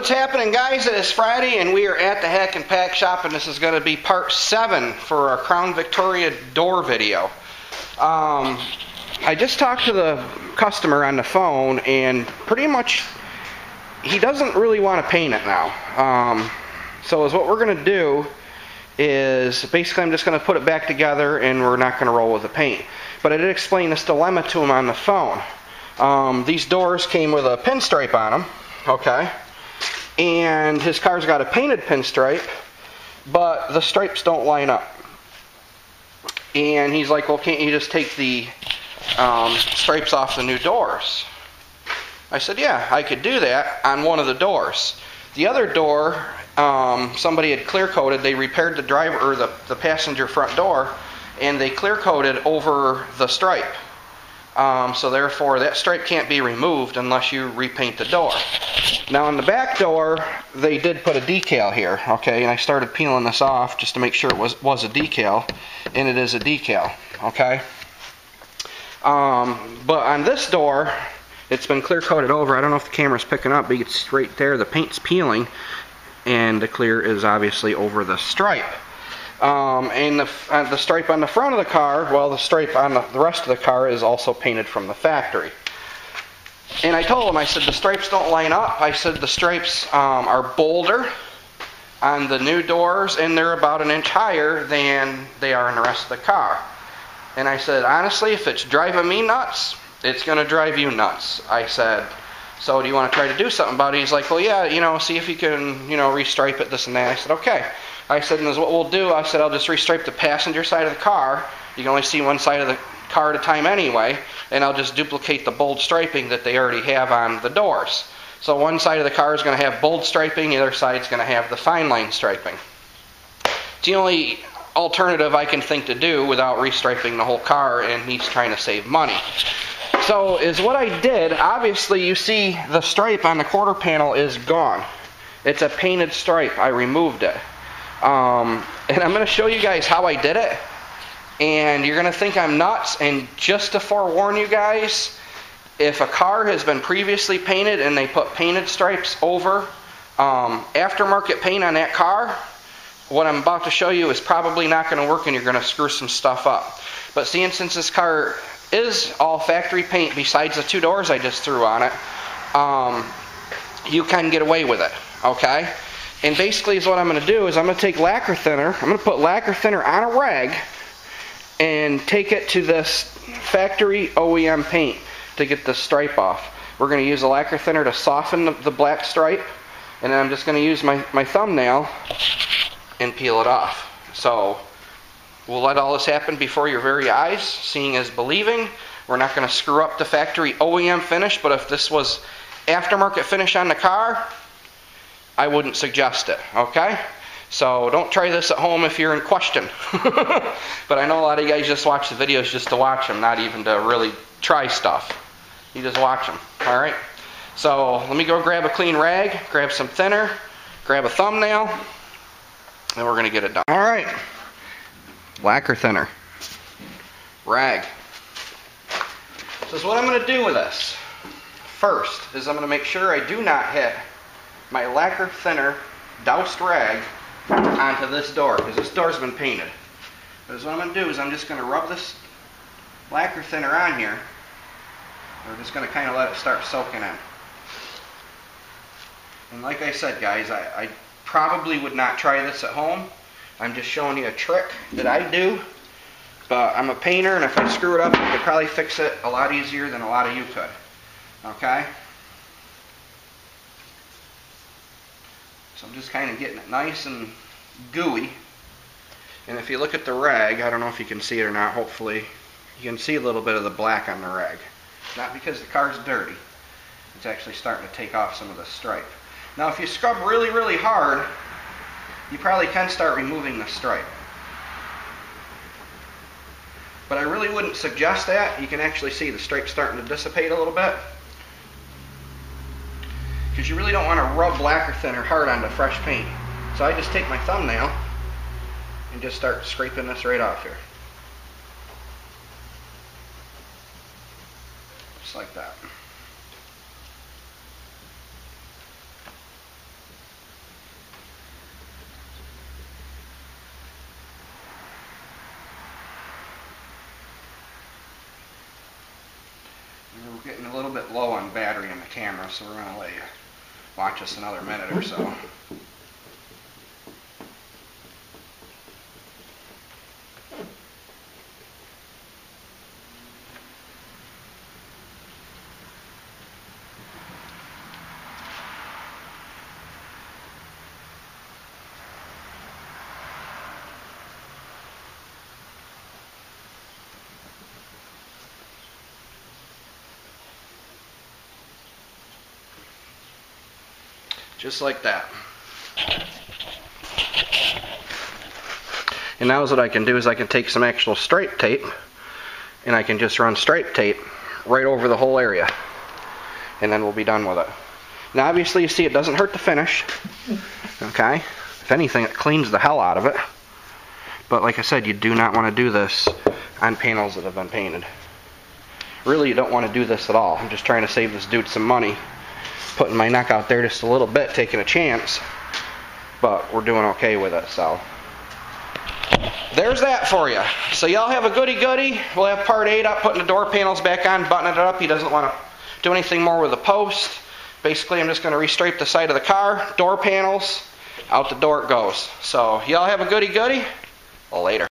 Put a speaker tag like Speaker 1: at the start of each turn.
Speaker 1: What's happening, guys? It is Friday and we are at the Hack and Pack shop, and this is going to be part 7 for our Crown Victoria door video. I just talked to the customer on the phone, and pretty much he doesn't really want to paint it now. So what we're going to do is basically I'm just going to put it back together and we're not going to roll with the paint. But I did explain this dilemma to him on the phone. These doors came with a pinstripe on them, okay? And his car's got a painted pinstripe, but the stripes don't line up. And he's like, well, can't you just take the stripes off the new doors? I said, yeah, I could do that on one of the doors. The other door, somebody had clear coated. They repaired the driver or the passenger front door, and they clear coated over the stripe. So therefore, that stripe can't be removed unless you repaint the door. Now on the back door, they did put a decal here, okay? And I started peeling this off just to make sure it was a decal, and it is a decal, okay? But on this door, it's been clear coated over. I don't know if the camera's picking up, but it's right there. The paint's peeling, and the clear is obviously over the stripe. And the stripe on the front of the car, well, the stripe on the rest of the car is also painted from the factory. And I told him, I said, the stripes don't line up. I said the stripes are bolder on the new doors, and they're about an inch higher than they are in the rest of the car. And I said, honestly, if it's driving me nuts, it's going to drive you nuts. I said, so do you want to try to do something about it? He's like, well, yeah, see if you can, restripe it, this and that. I said, okay. I said, and this is what we'll do. I said, I'll just restripe the passenger side of the car. You can only see one side of the car at a time anyway. And I'll just duplicate the bold striping that they already have on the doors. So one side of the car is going to have bold striping, the other side is going to have the fine line striping. It's the only alternative I can think to do without restriping the whole car, and he's trying to save money. So is what I did. Obviously, you see the stripe on the quarter panel is gone. It's a painted stripe. I removed it. And I'm going to show you guys how I did it. And you're going to think I'm nuts. And just to forewarn you guys, if a car has been previously painted and they put painted stripes over aftermarket paint on that car, what I'm about to show you is probably not going to work, and you're going to screw some stuff up. But seeing since this car is all factory paint besides the 2 doors I just threw on it, you can get away with it, okay? And basically is what I'm going to do is I'm going to take lacquer thinner. I'm going to put lacquer thinner on a rag and take it to this factory OEM paint to get the stripe off. We're going to use the lacquer thinner to soften the black stripe, and then I'm just going to use my thumbnail and peel it off. So we'll let all this happen before your very eyes. Seeing is believing. We're not going to screw up the factory OEM finish, but if this was aftermarket finish on the car, I wouldn't suggest it, okay? So don't try this at home if you're in question. But I know a lot of you guys just watch the videos just to watch them, not even to really try stuff. You just watch them, all right? So let me go grab a clean rag, grab some thinner, grab a thumbnail, and we're going to get it done. All right, lacquer thinner, rag. So what I'm going to do with this first is I'm going to make sure I do not hit my lacquer thinner doused rag onto this door, because this door's been painted. But what I'm going to do is I'm just going to rub this lacquer thinner on here. We're just going to kind of let it start soaking in. And like I said, guys, I probably would not try this at home. I'm just showing you a trick that I do. But I'm a painter, and if I screw it up, I could probably fix it a lot easier than a lot of you could. Okay? So I'm just kind of getting it nice and gooey. And if you look at the rag, I don't know if you can see it or not, hopefully you can see a little bit of the black on the rag. Not because the car's dirty. It's actually starting to take off some of the stripe. Now if you scrub really, really hard, you probably can start removing the stripe. But I really wouldn't suggest that. You can actually see the stripe starting to dissipate a little bit. Because you really don't want to rub lacquer thinner hard onto fresh paint. So I just take my thumbnail and just start scraping this right off here. Just like that. getting a little bit low on battery in the camera, so we're going to let you watch us another minute or so. Just like that. And now what I can do is I can take some actual stripe tape and I can just run stripe tape right over the whole area. And then we'll be done with it. Now obviously you see it doesn't hurt the finish. Okay? If anything, it cleans the hell out of it. But like I said, you do not want to do this on panels that have been painted. Really, you don't want to do this at all. I'm just trying to save this dude some money. Putting my neck out there just a little bit, taking a chance, but we're doing okay with it. So there's that for you. So y'all have a goody-goody. We'll have part 8 up, putting the door panels back on, buttoning it up. He doesn't want to do anything more with the post. Basically, I'm just going to restripe the side of the car, door panels, out the door it goes. So y'all have a goody-goody. Later.